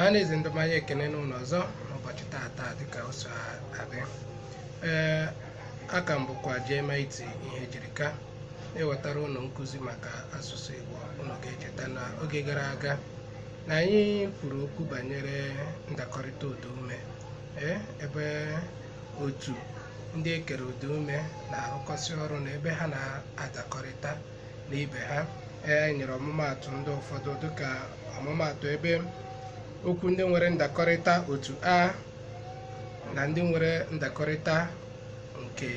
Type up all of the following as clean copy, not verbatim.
Anezi ndị mmanya ekene n'ụlọ ọzọ n'ụbọchị taata dịka o so adị. Aka m bụkwa Jemaiti ihe ejirika na-ewetara ụlọ nkụzi maka asụsụ Igbo. Unu ga-echeta na oge gara aga na anyị kwuru okwu banyere ndakọrịta ụdaume, ebe otu ndị ekere ụdaume na-arụkọsị ọrụ na ebe ha na-adakọrịta na ibe ha. Nyere ọmụmaatụ ndị ụfọdụ dịka ọmụmaatụ ebe okwu ndị nwere ndakọrịta otu a na ndị nwere ndakọrịta nke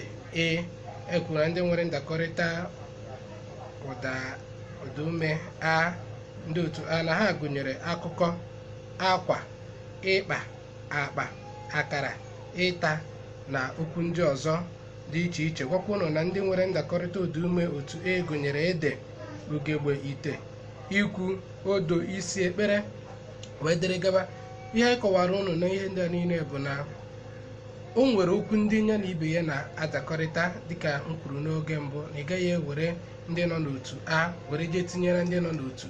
ekwuru na ndị nwere ndakọrịta ụdaume a ndị otu a na ha gụnyere akụkọ, akwa, ịkpa, akpa, akara, ịta na okwu ndị ọzọ dị iche iche. Gwakwanụ na ndị nwere ndakọrịta ụdaume otu gụnyere ede, ugegbe, ite, ikwu, odo, isi, ekpere wee dịrị gaba. Ihe anyị kọwara ụnụ na ihe ndị a niile bụ na o nwere okwu ndị ya na ibe ya na-adakọrịta dịka m kwuru n'oge mbụ, na ị gaghị ewere ndị nọ n'otu a were jee tinyere ndị nọ n'otu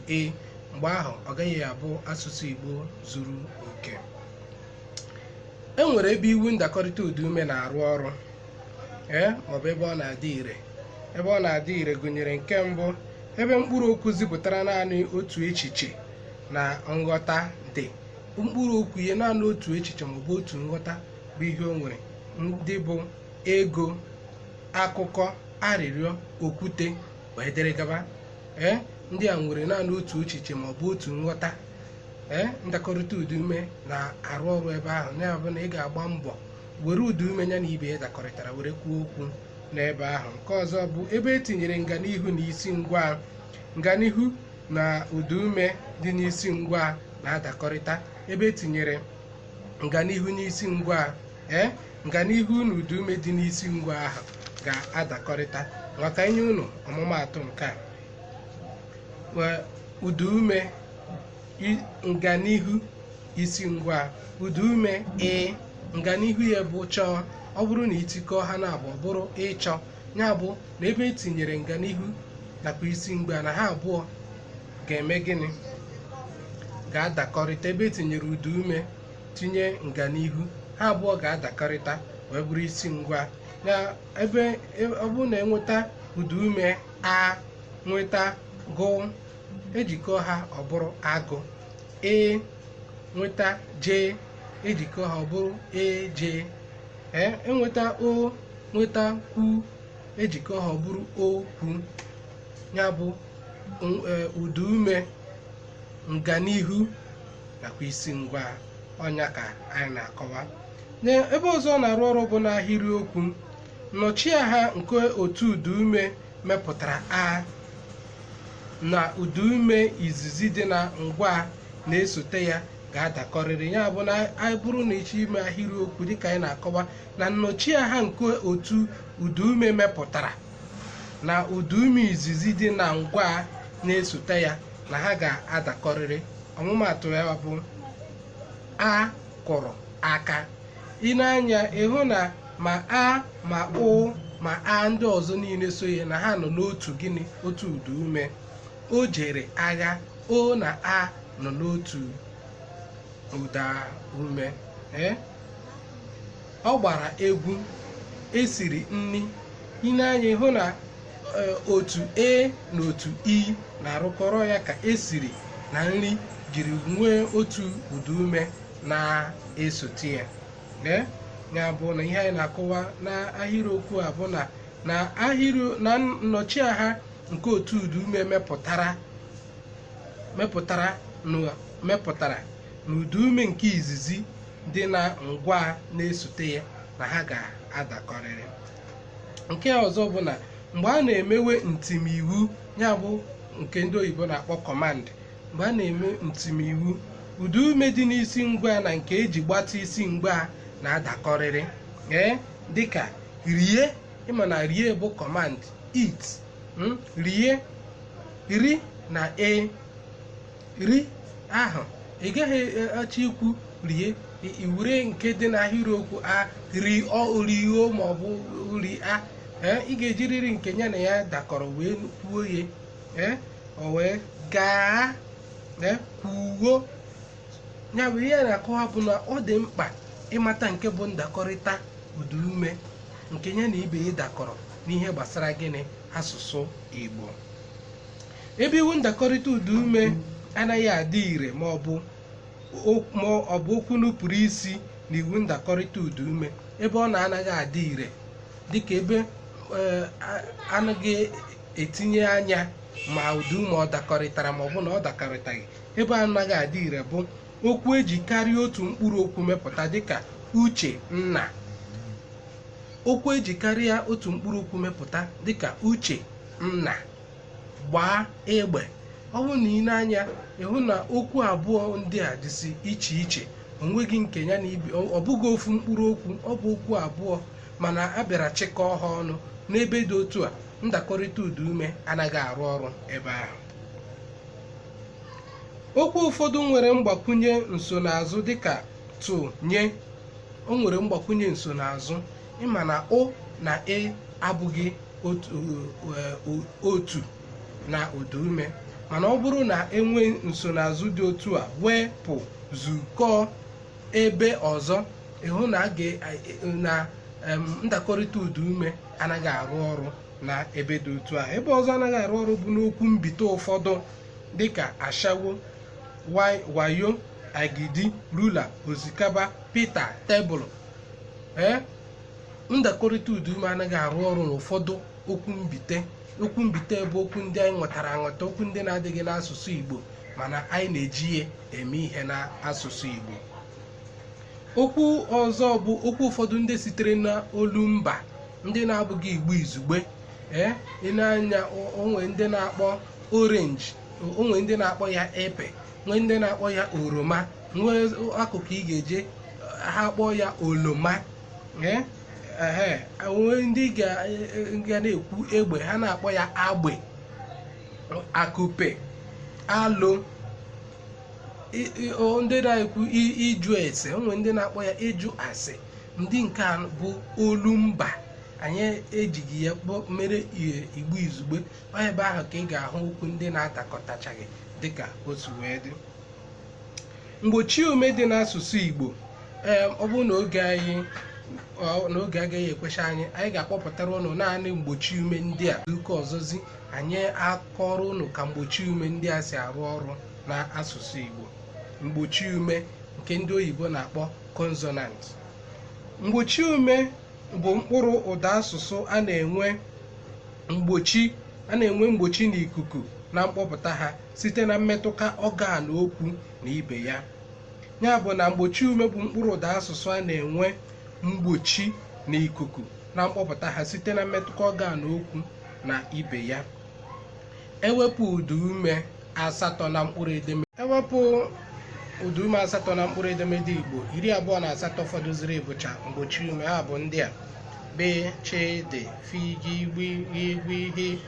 mgbe ahụ ọ gaghị abụ asụsụ Igbo zuru oke. E nwere ebe iwu ndakọrịta ụdaume na-arụ ọrụ maọbụ ebe ọ na-adị ire. Ebe ọ na-adị ire gụnyere nke mbụ, ebe mkpụrụ okwu zipụtara naanị otu echiche na nghọta dị. Mkpụrụ okwu ihe naanị otu echiche maọbụ otu nghọta bụ ihe o nwere, ndị bụ ego, akụkọ, arịrịọ, okwute wee dịrị gaba. Ndị a nwere naanị otu echiche maọbụ otu nghọta. Ndakọrịta ụdaume na-arụ ọrụ ebe ahụ, na-abụ na ị ga-agba mbọ were ụdaume ya na ibe ya dakọrịtara were kwuo okwu n'ebe ahụ. Nke ọzọ bụ ebe etinyere nganihu na isi ngwa. Nganihu na ụdaume dị n'isi ngwa na-adakọrịta. Ebe etinyere nganihu n'isi ngwa, nganihu na ụdaume dị n'isi ngwa ahụ ga-adakọrịta. Maka inye unu ọmụmaatụ nke a, ụdaume nganihu isi ngwa, ụdaume nganihu ya bụ chọọ. Ọ bụrụ na itikọọ ha na abụọ bụrụ ịchọ, ya bụ na ebe etinyere nganihu nakwa isi ngwa na ha abụọ ga-eme gịnị? Ga-adakọrịta. Ebe etinyere ụdaume tinye nganihu, ha abụọ ga-adakọrịta wee bụrụ isi ngwa. Na ebe ọ bụrụ na enweta ụdaume a nweta gụ, ejikọ ha ọ bụrụ agụ. Nweta je, ejikọ ha ọ bụrụ eje. Enweta o nweta kwu, ejikọ ha ọ bụrụ okwu. Ya bụ ụdaume, nganihu nakwa isi ngwa. Ọnya ka anyị na-akọwa. Ebe ọzọ ọ na-arụ ọrụ bụ n'ahịrịokwu. Nnọchiaha nke otu ụdaume mepụtara a na ụdaume izizi dị na ngwa na-esote ya ga-adakọrịrị. Ya bụ na anyị bụrụ na ịchọ ime ahịrịokwu dịka anyị na-akọwa na nnọchiaha nke otu ụdaume mepụtara na ụdaume izizi dị na ngwa na-esote ya na ha ga-adakọrịrị. Ọmụmaatụ ya bụ a kụrụ aka. Ị na-anya ịhụ na ma a ma o ma a ndị ọzọ niile so ya na ha nọ n'otu gịnị? Otu ụdaume. O jere agha, o na a nọ n'otu ụdaume. Ọ gbara egwu, esiri nri. Ị na-anya ịhụ na otu na otu i na-arụkọrọ ya ka esiri na nri jiri nwee otu ụdaume na-esote ya. Ya bụ na ihe anyị na-akọwa n'ahịrịokwu a bụ na nnọchiaha nke otu ụdaume mepụtara na ụdaume nke izizi dị na ngwa na-esote ya na ha ga-adakọrịrị. Nke ọzọ bụ na mgbe a na-emewe ntimiwu, ya bụ nke ndị oyibo na-akpọ kọmand. Mgbe a na-eme ntimiwu, ụdaume dị n'isi ngwa na nke eji gbata isi ngwa na-adakọrịrị. Dịka rie, ịma na rie bụ kọmand, eat. Rie, ri na ri ahụ ị gaghị achọ ikwu rie, iwere nke dị n'ahịrịokwu a rio maọbụ ri a. Ị ga-ejiriri nke ya na ya dakọrọ wee kwuo ya. O wee gaa kwuo ya bụ ihe a na-akọwa bụ na ọ dị mkpa ịmata nke bụ ndakọrịta ụdaume nke ya na ibe ya dakọrọ n'ihe gbasara gịnị asụsụ Igbo. Ebe iwu ndakọrịta ụdaume anaghị adị ire ma ọ bụ okwu nupụrụ isi na iwu ndakọrịta ụdaume, ebe ọ na-anaghị adị ire dịka ebe anaghị etinye anya ma ụdaume ọ dakọrịtara ma ọ bụ na ọ dakọrịtaghị. Ebe anaghị adị ire bụ okwu eji karịa otu mkpụrụ okwu mepụta dịka uche nna. Okwu eji karịa otu mkpụrụ okwu mepụta dịka uche nna, gbaa egbe. Ọ bụrụ na ị na-anya ịhụ na okwu abụọ ndị a dịsị iche iche, onweghị nke ya na ibe, ọ bụghị ofu mkpụrụ okwu, ọ bụ okwu abụọ mana a bịara chịkọọ ha ọnụ. N'ebe dị otu a, ndakọrịta ụdaume anaghị arụ ọrụ ebe ahụ. Okwu ụfọdụ nwere mgbakwunye nsonaazụ dịka tụ, nye. O nwere mgbakwunye nsonaazụ, ịma na o na e abụghị otu na ụdaume, mana ọ bụrụ na enwe nsonaazụ dị otu a wepụ zukọọ ebe ọzọ, ịhụ na ndakọrịta ụdaume anaghị arụ ọrụ na ebe dị otu a. Ebe ọzọ anaghị arụ ọrụ bụ n'okwu mbite ụfọdụ dịka ashawo, wayo, agidi, rula, osikapa, pita, tebụl. Ndakọrịta ụdaume anaghị arụ ọrụ n'ụfọdụ okwu mbite. Okwu mbite bụ okwu ndị anyị nwetara anweta, okwu ndị na-adịghị n'asụsụ Igbo mana anyị na-eji ya eme ihe n'asụsụ Igbo. Okwu ọzọ bụ okwu ụfọdụ ndị sitere n'olu mba ndị na-abụghị Igbo izugbe. Ị na-anya onwe ndị na-akpọ orange, onwe ndị na-akpọ ya epe, nwee ndị na-akpọ ya oroma, nwee akụkụ ị ga-eje ha kpọọ ya oloma. Onwe ndị ga na-ekwu egbe, ha na-akpọ ya agbe, akụpe, alo. Ndị na-ekwu ịjụ ese, onwe ndị na-akpọ ya ịjụ asị. Ndị nke a bụ olu mba, anyị ejighị ya mere Igbo izugbe. Ebe ahụ ka ị ga-ahụ okwu ndị na-adakọtachaghị dịka otu wee dị. Mgbochi ume dị n'asụsụ Igbo, ọ bụrụ na oge agaghị ekwecha anyị ga-akpọpụtara ụnụ naanị mgbochi ume ndị a. Ụka ọzọzi anyị akọrọ ụnụ ka mgbochi ume ndị a si arụ ọrụ n'asụsụ Igbo. Mgbochi ume nke ndị oyibo na-akpọ consonant. Mgbochi ume bụ mkpụrụ ụda asụsụ a na-enwe mgbochi n'ikuku na mkpọpụta ha site na mmetụta ọgan okwu na ibe ya. Ya bụ na mgbochi ume bụ mkpụrụ ụda asụsụ a na-enwe mgbochi n'ikuku na mkpọpụta ha site na mmetụta ọgan okwu na ibe ya. Ewepụ ụdaume asatọ na mkpụrụ edemede Igbo, 28 fọdụziri bụcha mgbochi ume. Ha bụ ndị a: be, che, de, fi, gi, gbi, gwi, hi,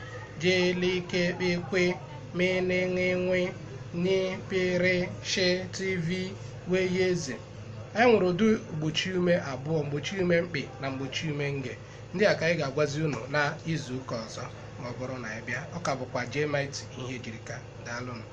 je, li, ke, kpe, kwe, me, ne, nge, nwe, ni, pere, she, tv, we, yeze. Anyị nwere ụdị mgbochi ume abụọ, mgbochi ume mkpị na mgbochi ume nge. Ndị a ka anyị ga-agwazi unu na izu ụka ọzọ ma ọ bụrụ na anyị bịa. Ọ ka bụkwa JMIT ihe ejiri ka. Daalụnụ.